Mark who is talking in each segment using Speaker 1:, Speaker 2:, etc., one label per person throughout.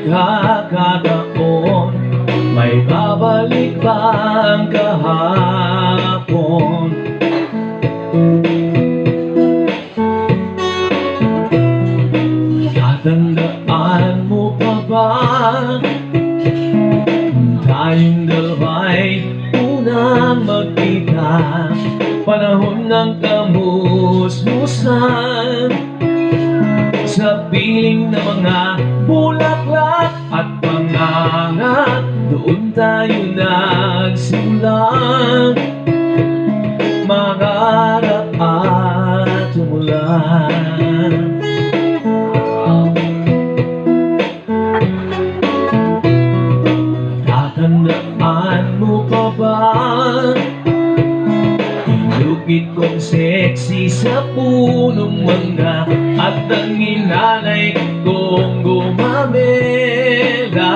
Speaker 1: pagkakataon, may babalik ba ang kahapon? Tatandaan mo pa ba tayong dalawa'y unang magkita? Panahon ng kamusmusan, sa piling na mga bulaklak at pangarap, doon tayo nagsimulan mangarap at tumulan. Tatandaan mo pa ba ilugit kong sexy sa punong mangga at ang inalay kong gumamela,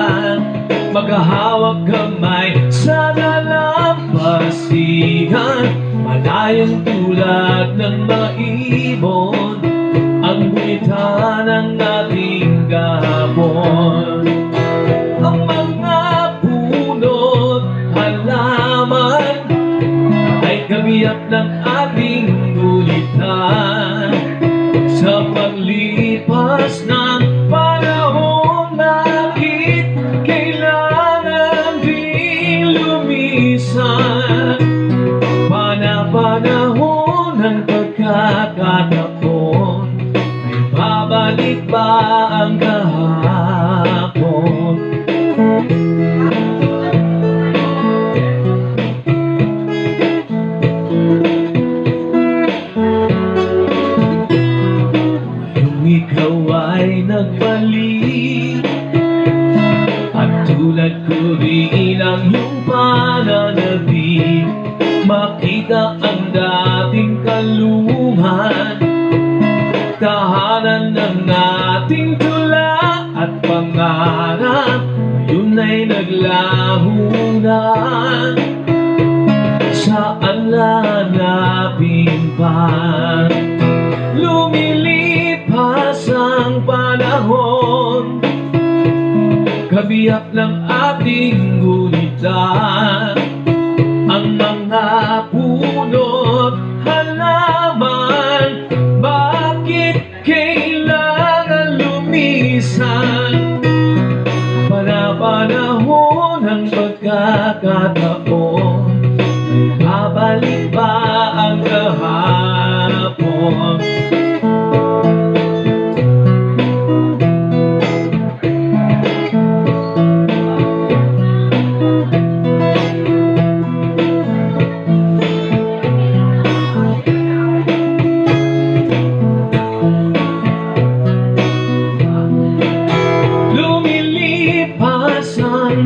Speaker 1: maghahawak kamay sa dalampasigan, malayang tulad ng maibon ang gunita ng ating gabon. Ang mga punot halaman ay kabiyak ng ating gulitan. Sa paglipas ng panahon, bakit kailangan din lumisan? Panahon ng pagkakataon, may babalik ba ang kahapon? Ikaw ay nagbalik at tulad ko rin ang iyong pananabik, makita ang dating kalungan, tahanan ng ating tula at pangarap, ngayon ay naglaho na. Saan hanapin pa? Lumilipas ang panahon, kabiyak ng ating gunitan. Ang mga punot halaman, bakit kailangan lumisan? Panahon ng pagkakataon, may babalik ba ang kahapon?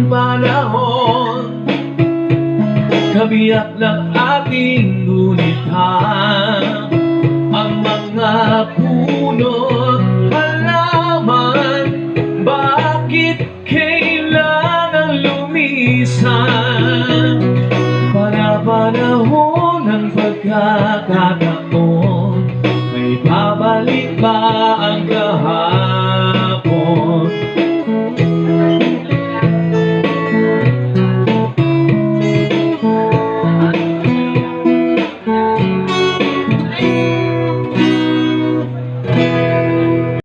Speaker 1: Panahon, kabiyak ng ating gunitan. Ang mga punot halaman, bakit kailangan lumisan?